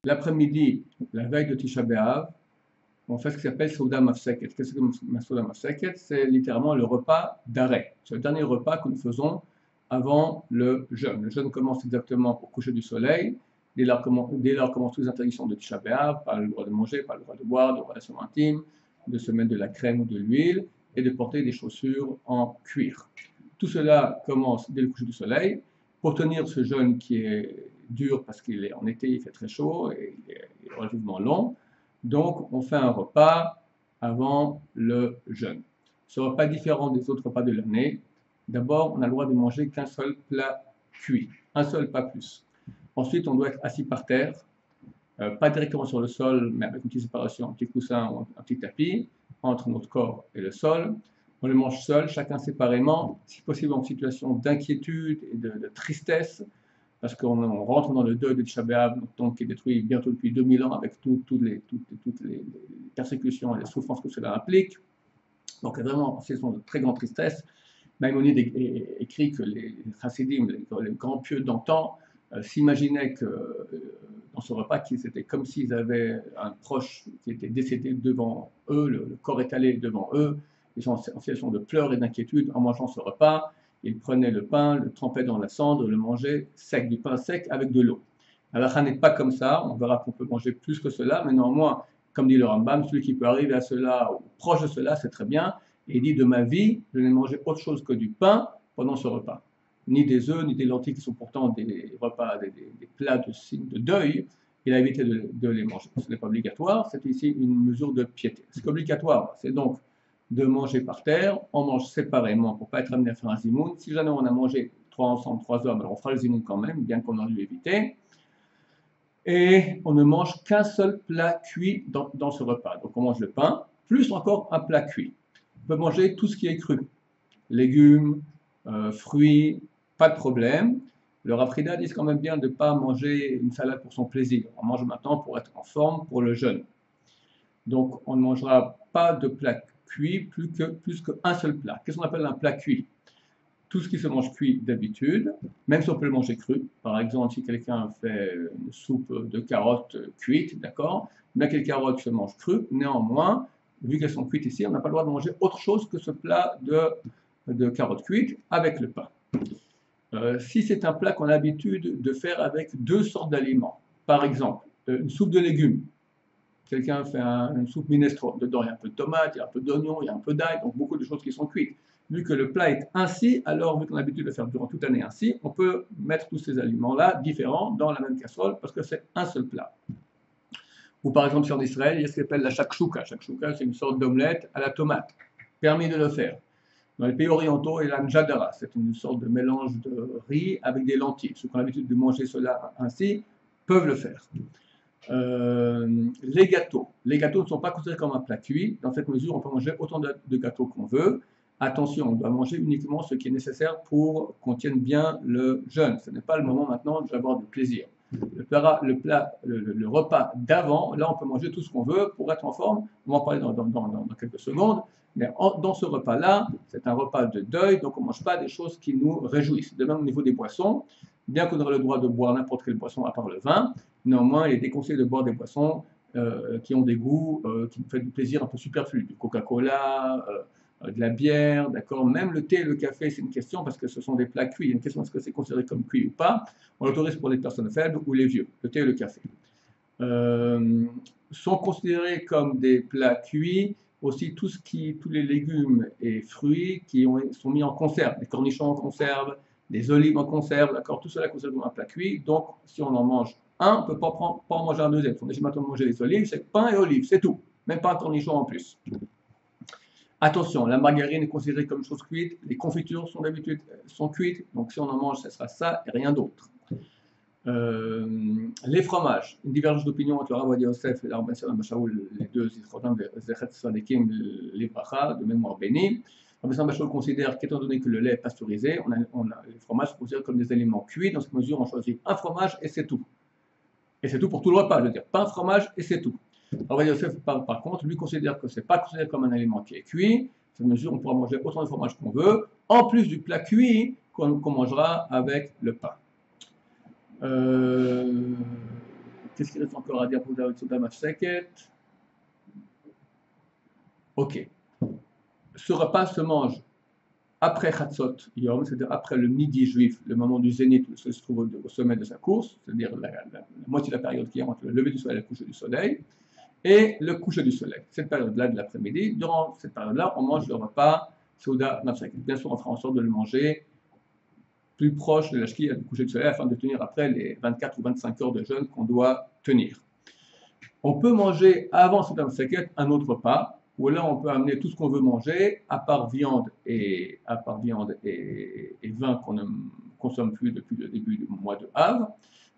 l'après-midi, la veille de Tisha B'Av, on fait ce qui s'appelle Souda Mafseket. Qu'est-ce que c'est Souda Mafseket? C'est littéralement le repas d'arrêt. C'est le dernier repas que nous faisons avant le jeûne. Le jeûne commence exactement au coucher du soleil. Dès lors commencent toutes les interdictions de Tisha B'Av, pas le droit de manger, pas le droit de boire, de relations intimes, de se mettre de la crème ou de l'huile, et de porter des chaussures en cuir. Tout cela commence dès le coucher du soleil. Pour tenir ce jeûne qui est dur parce qu'il est en été, il fait très chaud et il est relativement long, donc on fait un repas avant le jeûne. Ce repas est différent des autres repas de l'année. D'abord, on a le droit de manger qu'un seul plat cuit, un seul, pas plus. Ensuite, on doit être assis par terre, pas directement sur le sol, mais avec une petite séparation, un petit coussin ou un petit tapis entre notre corps et le sol. On le mange seul, chacun séparément, si possible en situation d'inquiétude et de tristesse, parce qu'on rentre dans le deuil de Tisha B'Av, notre temple qui est détruit bientôt depuis 2000 ans avec toutes les persécutions et les souffrances que cela implique. Donc il y a vraiment en situation de très grande tristesse. Maïmonide écrit que les chassidim, les grands pieux d'antan, s'imaginaient que dans ce repas, c'était comme s'ils avaient un proche qui était décédé devant eux, le corps étalé devant eux. Ils sont en situation de pleurs et d'inquiétude en mangeant ce repas. Ils prenaient le pain, le trempaient dans la cendre, le mangeaient sec, du pain sec avec de l'eau. Halakha n'est pas comme ça, on verra qu'on peut manger plus que cela, mais néanmoins, comme dit le Rambam, celui qui peut arriver à cela, ou proche de cela, c'est très bien. Et il dit, de ma vie, je n'ai mangé autre chose que du pain pendant ce repas. Ni des œufs, ni des lentilles qui sont pourtant des repas, des plats de signe de deuil. Il a évité de les manger. Ce n'est pas obligatoire, c'est ici une mesure de piété. Ce qui est obligatoire, c'est donc de manger par terre, on mange séparément pour ne pas être amené à faire un zimoun. Si jamais on a mangé trois ensemble, 3 hommes, alors on fera le zimoun quand même, bien qu'on aurait dû éviter. Et on ne mange qu'un seul plat cuit dans ce repas. Donc on mange le pain, plus encore un plat cuit. On peut manger tout ce qui est cru, légumes, fruits, pas de problème. Le Rav Frida dit quand même bien de ne pas manger une salade pour son plaisir. On mange maintenant pour être en forme pour le jeûne. Donc on ne mangera pas de plat cuit plus qu'un seul plat. Qu'est-ce qu'on appelle un plat cuit? Tout ce qui se mange cuit d'habitude, même si on peut le manger cru. Par exemple, si quelqu'un fait une soupe de carottes cuites, d'accord, bien que les carottes se mangent crues, néanmoins, vu qu'elles sont cuites ici, on n'a pas le droit de manger autre chose que ce plat de carottes cuites avec le pain. Si c'est un plat qu'on a l'habitude de faire avec 2 sortes d'aliments, par exemple, une soupe de légumes, quelqu'un fait une soupe minestrone, dedans il y a un peu de tomate, il y a un peu d'oignon, il y a un peu d'ail, donc beaucoup de choses qui sont cuites. Vu que le plat est ainsi, alors vu qu'on a l'habitude de le faire durant toute l'année ainsi, on peut mettre tous ces aliments-là différents dans la même casserole parce que c'est un seul plat. Ou par exemple sur Israël, il y a ce qu'on appelle la shakshuka. Shakshuka, c'est une sorte d'omelette à la tomate. Permis de le faire. Dans les pays orientaux, il y a la njadara, c'est une sorte de mélange de riz avec des lentilles. Ceux qui ont l'habitude de manger cela ainsi peuvent le faire. Les gâteaux ne sont pas considérés comme un plat cuit. Dans cette mesure, on peut manger autant de gâteaux qu'on veut. Attention, on doit manger uniquement ce qui est nécessaire pour qu'on tienne bien le jeûne. Ce n'est pas le moment maintenant d'avoir du plaisir. Le repas d'avant, là on peut manger tout ce qu'on veut pour être en forme. On va en parler dans quelques secondes. Mais dans ce repas-là, c'est un repas de deuil, donc on ne mange pas des choses qui nous réjouissent. De même au niveau des boissons, bien qu'on aurait le droit de boire n'importe quelle boisson à part le vin, néanmoins il est déconseillé de boire des boissons qui ont des goûts qui nous font du plaisir un peu superflu, du Coca-Cola, de la bière, d'accord. Même le thé et le café, c'est une question parce que ce sont des plats cuits. Il y a une question est-ce que c'est considéré comme cuit ou pas. On l'autorise pour les personnes faibles ou les vieux, le thé et le café. Sont considérés comme des plats cuits aussi tous les légumes et fruits qui sont mis en conserve, des cornichons en conserve, des olives en conserve, d'accord. Tout cela est considéré comme un plat cuit. Donc, si on en mange un, on ne peut pas en manger un deuxième. Si on décide maintenant de manger les olives, c'est pain et olives, c'est tout. Même pas un cornichon en plus. Attention, la margarine est considérée comme chose cuite, les confitures sont d'habitude cuites, donc si on en mange, ce sera ça et rien d'autre. Les fromages, une divergence d'opinion entre le Rav Ovadia Yosef et le Rabban Shimon Shaul, les deux Zichrotam Zechet Tzadikim Livracha, de mémoire bénie. Le Rabban Shimon Shaul considère qu'étant donné que le lait est pasteurisé, les fromages sont considérés comme des aliments cuits. Dans cette mesure, on choisit un fromage et c'est tout. Et c'est tout pour tout le repas, je veux dire, pas un fromage et c'est tout. Rav Yosef, par contre, lui considère que ce n'est pas considéré comme un aliment qui est cuit. Dans cette mesure, on pourra manger autant de fromage qu'on veut, en plus du plat cuit qu'on mangera avec le pain. Qu'est-ce qu'il reste encore à dire pour la Souda Mafseket? Ok. Ce repas se mange après Chatzot Yom, c'est-à-dire après le midi juif, le moment du zénith où il se trouve au sommet de sa course, c'est-à-dire la moitié de la période qui est entre le lever du soleil et le coucher du soleil, et le coucher du soleil. Cette période-là de l'après-midi, durant cette période-là, on mange le repas Souda Mafseket. Bien sûr, on fera en sorte de le manger plus proche de la shkia du coucher du soleil afin de tenir après les 24 ou 25 heures de jeûne qu'on doit tenir. On peut manger avant Souda Mafseket un autre repas, où là on peut amener tout ce qu'on veut manger, à part viande et vin qu'on ne consomme plus depuis le début du mois de Av,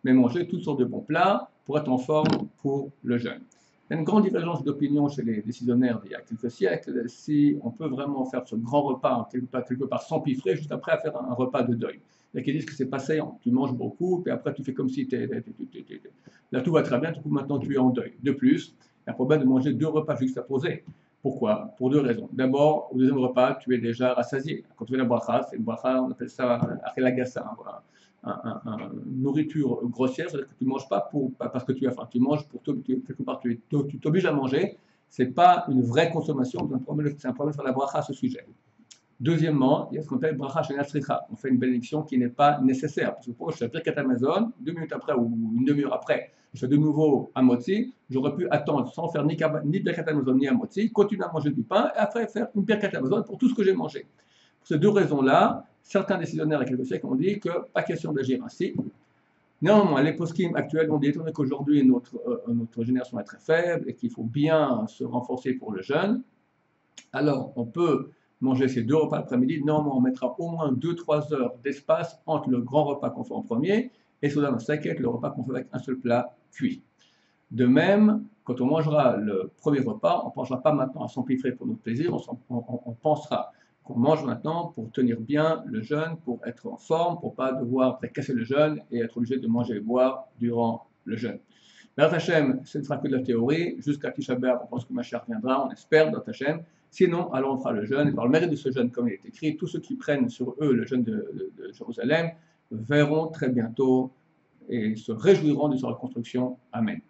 mais manger toutes sortes de bons plats pour être en forme pour le jeûne. Il y a une grande divergence d'opinion chez les décisionnaires d'il y a quelques siècles, si on peut vraiment faire ce grand repas quelque part s'empiffrer juste après à faire un repas de deuil. Il y a qui disent que c'est pas saillant, tu manges beaucoup, puis après tu fais comme si là tout va très bien, du coup maintenant tu es en deuil. De plus, il y a un problème de manger 2 repas juxtaposés. Pourquoi? Pour 2 raisons. D'abord, au deuxième repas, tu es déjà rassasié. Quand tu fais la bracha, c'est une bracha, on appelle ça achelagassa, une nourriture grossière, c'est-à-dire que tu ne manges pas parce que tu as faim, tu manges pour quelque part, tu t'obliges à manger. Ce n'est pas une vraie consommation, c'est un problème sur la bracha à ce sujet. Deuxièmement, il y a ce qu'on appelle bracha shena tzricha. On fait une bénédiction qui n'est pas nécessaire. Parce que pour je fais Birkat Hamazon, 2 minutes après ou une demi-heure après, je fais de nouveau un motzi, j'aurais pu attendre sans faire ni Birkat Hamazon ni un motzi, continuer à manger du pain et après faire une Birkat Hamazon pour tout ce que j'ai mangé. Pour ces 2 raisons-là, certains décisionnaires il y a quelques siècles ont dit que pas question d'agir ainsi. Néanmoins, les poskim actuels ont dit, étant donné qu'aujourd'hui notre génération est très faible et qu'il faut bien se renforcer pour le jeûne, alors on peut manger ces 2 repas l'après-midi. Normalement, on mettra au moins 2-3 heures d'espace entre le grand repas qu'on fait en premier et Souda Mafseket, le repas qu'on fait avec un seul plat cuit. De même, quand on mangera le premier repas, on ne pensera pas maintenant à s'empiffrer pour notre plaisir, on pensera qu'on mange maintenant pour tenir bien le jeûne, pour être en forme, pour ne pas devoir casser le jeûne et être obligé de manger et boire durant le jeûne. Be'ezrat Hashem, ce ne sera que de la théorie. Jusqu'à Tisha B'Av, on pense que Mashiach viendra, on espère, Be'ezrat Hashem. Sinon, alors on fera le jeûne. Et par le mérite de ce jeûne, comme il est écrit, tous ceux qui prennent sur eux le jeûne de Jérusalem verront très bientôt et se réjouiront de sa reconstruction. Amen.